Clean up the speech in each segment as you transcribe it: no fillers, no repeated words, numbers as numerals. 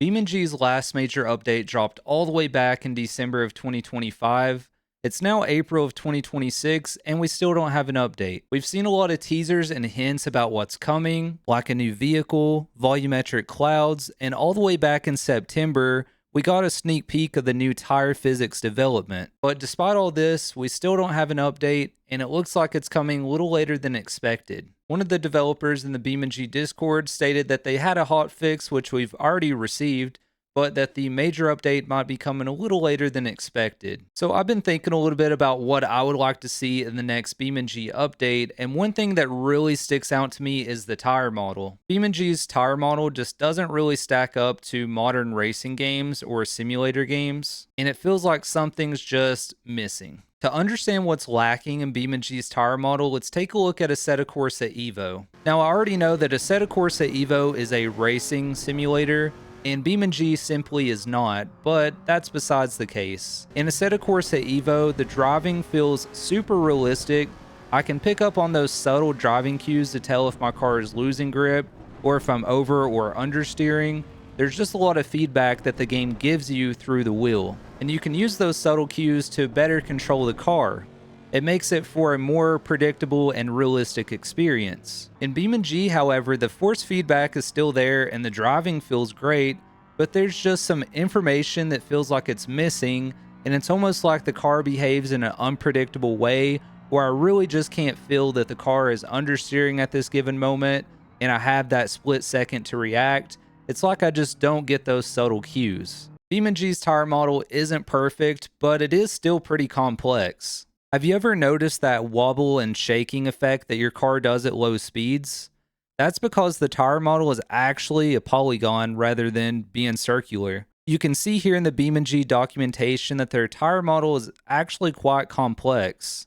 BeamNG's last major update dropped all the way back in December of 2025. It's now April of 2026, and we still don't have an update. We've seen a lot of teasers and hints about what's coming, like a new vehicle, volumetric clouds, and all the way back in September, we got a sneak peek of the new tire physics development. But despite all this, we still don't have an update, and it looks like it's coming a little later than expected. One of the developers in the BeamNG Discord stated that they had a hotfix, which we've already received, but that the major update might be coming a little later than expected. So I've been thinking a little bit about what I would like to see in the next BeamNG update, and one thing that really sticks out to me is the tire model. BeamNG's tire model just doesn't really stack up to modern racing games or simulator games, and it feels like something's just missing. To understand what's lacking in BeamNG's tire model, let's take a look at Assetto Corsa EVO. Now I already know that Assetto Corsa EVO is a racing simulator, and BeamNG simply is not, but that's besides the case. In Assetto Corsa EVO, the driving feels super realistic. I can pick up on those subtle driving cues to tell if my car is losing grip or if I'm over or understeering. There's just a lot of feedback that the game gives you through the wheel, and you can use those subtle cues to better control the car. It makes it for a more predictable and realistic experience. In BeamNG, however, the force feedback is still there and the driving feels great, but there's just some information that feels like it's missing, and it's almost like the car behaves in an unpredictable way where I really just can't feel that the car is understeering at this given moment and I have that split second to react. It's like I just don't get those subtle cues. BeamNG's tire model isn't perfect, but it is still pretty complex. Have you ever noticed that wobble and shaking effect that your car does at low speeds? That's because the tire model is actually a polygon rather than being circular. You can see here in the BeamNG documentation that their tire model is actually quite complex.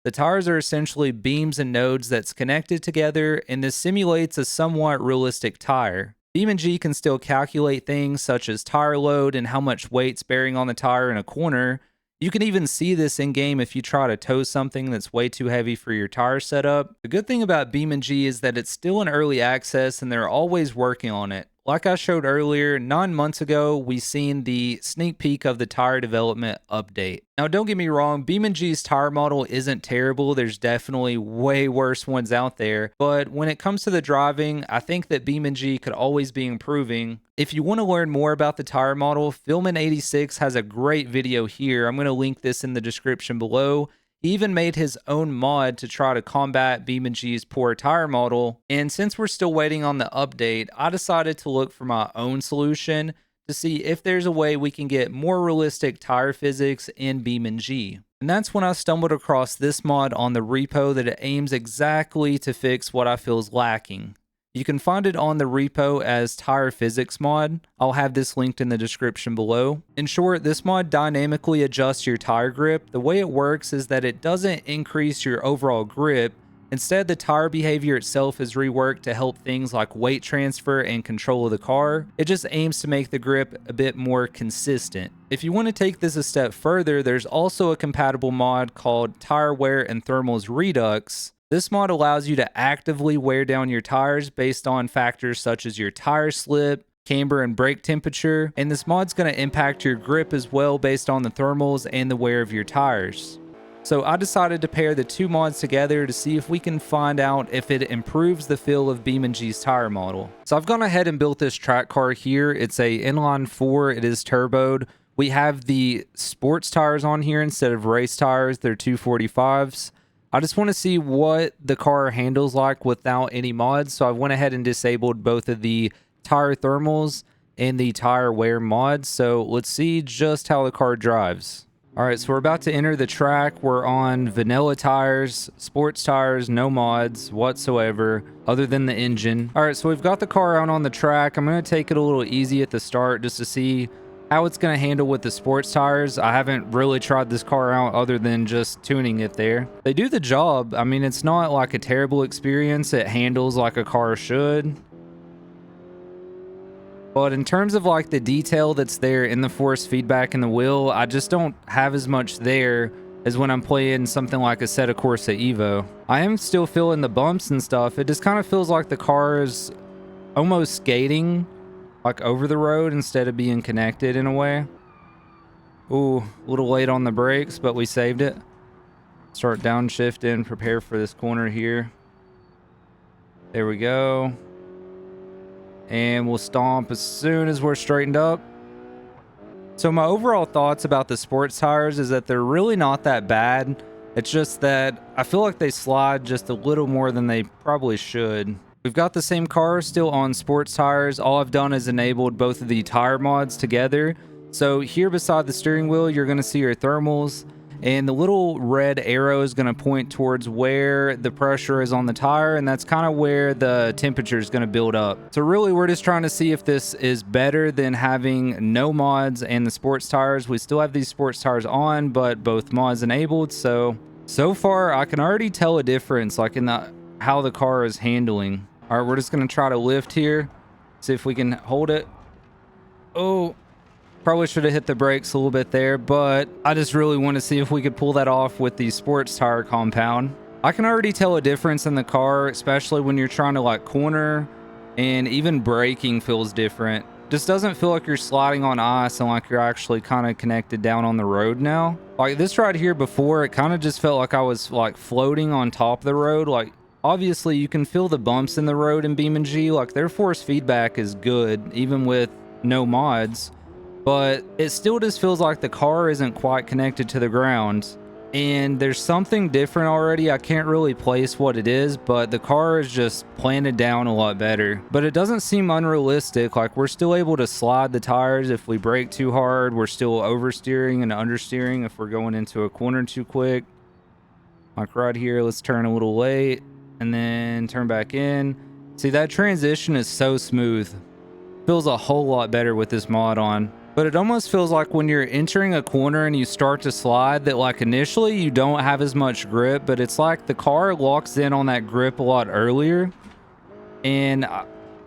The tires are essentially beams and nodes that's connected together, and this simulates a somewhat realistic tire. BeamNG can still calculate things such as tire load and how much weight's bearing on the tire in a corner. You can even see this in game if you try to tow something that's way too heavy for your tire setup. The good thing about BeamNG is that it's still in early access and they're always working on it. Like I showed earlier, 9 months ago, we seen the sneak peek of the tire development update. Now, don't get me wrong, BeamNG's tire model isn't terrible. There's definitely way worse ones out there. But when it comes to the driving, I think that BeamNG could always be improving. If you want to learn more about the tire model, Filmin86 has a great video here. I'm going to link this in the description below. He even made his own mod to try to combat BeamNG's poor tire model, and since we're still waiting on the update, I decided to look for my own solution to see if there's a way we can get more realistic tire physics in BeamNG. And that's when I stumbled across this mod on the repo that it aims exactly to fix what I feel is lacking. You can find it on the repo as Tire Physics Mod. I'll have this linked in the description below. In short, this mod dynamically adjusts your tire grip. The way it works is that it doesn't increase your overall grip. Instead, the tire behavior itself is reworked to help things like weight transfer and control of the car. It just aims to make the grip a bit more consistent. If you want to take this a step further, there's also a compatible mod called Tire Wear and Thermals Redux. This mod allows you to actively wear down your tires based on factors such as your tire slip, camber, and brake temperature, and this mod's going to impact your grip as well based on the thermals and the wear of your tires. So I decided to pair the two mods together to see if we can find out if it improves the feel of BeamNG's tire model. So I've gone ahead and built this track car here. It's a inline 4, it is turboed. We have the sports tires on here instead of race tires, they're 245s. I just want to see what the car handles like without any mods, so I went ahead and disabled both of the tire thermals and the tire wear mods. So let's see just how the car drives. Alright, so we're about to enter the track. We're on vanilla tires, sports tires, no mods whatsoever other than the engine. Alright, so we've got the car out on the track. I'm going to take it a little easy at the start just to see how it's going to handle with the sports tires. I haven't really tried this car out other than just tuning it there. They do the job. I mean, it's not like a terrible experience. It handles like a car should. But in terms of like the detail that's there in the force feedback in the wheel, I just don't have as much there as when I'm playing something like Assetto Corsa EVO. I am still feeling the bumps and stuff. It just kind of feels like the car is almost skating. like over the road instead of being connected in a way. Ooh, a little late on the brakes, but we saved it. Start downshifting, prepare for this corner here. There we go. And we'll stomp as soon as we're straightened up. So my overall thoughts about the sports tires is that they're really not that bad. It's just that I feel like they slide just a little more than they probably should. We've got the same car still on sports tires. All I've done is enabled both of the tire mods together. So here beside the steering wheel, you're going to see your thermals, and the little red arrow is going to point towards where the pressure is on the tire, and that's kind of where the temperature is going to build up. So really, we're just trying to see if this is better than having no mods and the sports tires. We still have these sports tires on, but both mods enabled. So far, I can already tell a difference, like in how the car is handling. All right, we're just going to try to lift here, see if we can hold it. Oh, probably should have hit the brakes a little bit there, but I just really want to see if we could pull that off with the sports tire compound. I can already tell a difference in the car, especially when you're trying to like corner, and even braking feels different. Just doesn't feel like you're sliding on ice and like you're actually kind of connected down on the road now. Like this right here before, it kind of just felt like I was like floating on top of the road. Like obviously you can feel the bumps in the road in BeamNG, like their force feedback is good even with no mods, but it still just feels like the car isn't quite connected to the ground. And there's something different already. I can't really place what it is, but the car is just planted down a lot better. But it doesn't seem unrealistic. Like we're still able to slide the tires if we brake too hard. We're still oversteering and understeering if we're going into a corner too quick. Like right here, let's turn a little late and then turn back in. See, that transition is so smooth. Feels a whole lot better with this mod on. But it almost feels like when you're entering a corner and you start to slide that like initially you don't have as much grip, but it's like the car locks in on that grip a lot earlier. And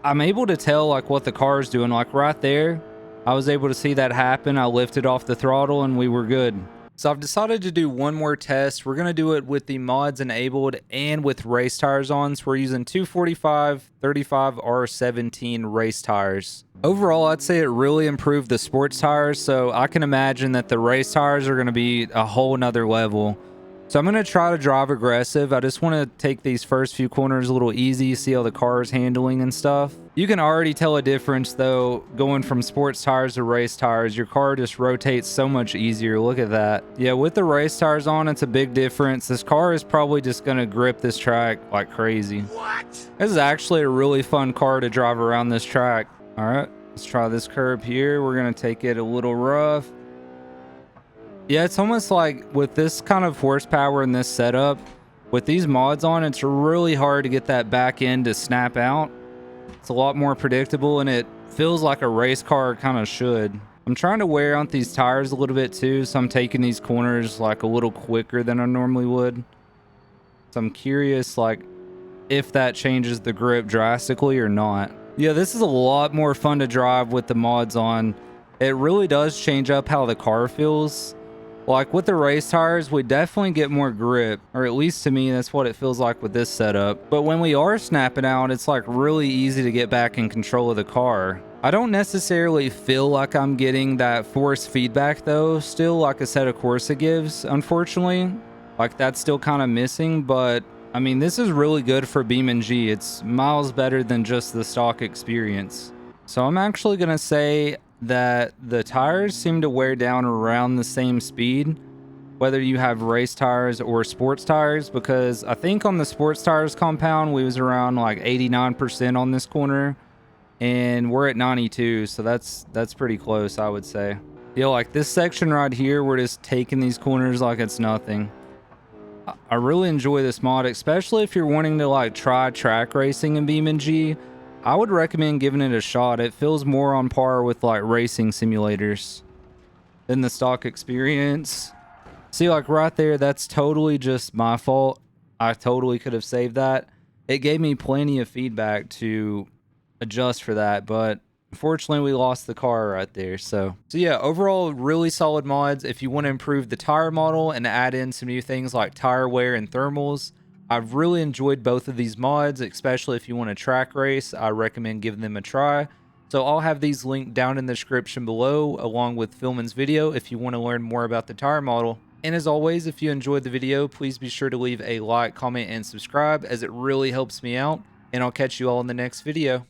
I'm able to tell like what the car is doing. Like right there, I was able to see that happen. I lifted off the throttle and we were good. So I've decided to do one more test. We're going to do it with the mods enabled and with race tires on. So we're using 245 35 R17 race tires. Overall, I'd say it really improved the sports tires. So I can imagine that the race tires are going to be a whole nother level. So I'm going to try to drive aggressive. I just want to take these first few corners a little easy, see how the car is handling and stuff. You can already tell a difference though, going from sports tires to race tires. Your car just rotates so much easier. Look at that. Yeah, with the race tires on, it's a big difference. This car is probably just going to grip this track like crazy. What? This is actually a really fun car to drive around this track. All right, let's try this curb here. We're going to take it a little rough. Yeah, it's almost like with this kind of horsepower in this setup, with these mods on, it's really hard to get that back end to snap out. It's a lot more predictable and it feels like a race car kind of should. I'm trying to wear out these tires a little bit too, so I'm taking these corners like a little quicker than I normally would. So I'm curious like if that changes the grip drastically or not. Yeah, this is a lot more fun to drive with the mods on. It really does change up how the car feels. Like with the race tires, we definitely get more grip, or at least to me, that's what it feels like with this setup. But when we are snapping out, it's like really easy to get back in control of the car. I don't necessarily feel like I'm getting that force feedback though, still like Assetto Corsa gives, unfortunately. Like that's still kind of missing, but I mean, this is really good for BeamNG. It's miles better than just the stock experience. So I'm actually gonna say that the tires seem to wear down around the same speed, whether you have race tires or sports tires, because I think on the sports tires compound, we was around like 89% on this corner, and we're at 92, so that's pretty close, I would say. Yeah, like this section right here, we're just taking these corners like it's nothing. I really enjoy this mod, especially if you're wanting to like try track racing in BeamNG. I would recommend giving it a shot. It feels more on par with like racing simulators than the stock experience. See, like right there, that's totally just my fault. I totally could have saved that. It gave me plenty of feedback to adjust for that, but unfortunately we lost the car right there. So yeah, overall really solid mods. If you want to improve the tire model and add in some new things like tire wear and thermals, I've really enjoyed both of these mods, especially if you want to track race. I recommend giving them a try. So I'll have these linked down in the description below, along with Philman's video if you want to learn more about the tire model. And as always, if you enjoyed the video, please be sure to leave a like, comment, and subscribe, as it really helps me out. And I'll catch you all in the next video.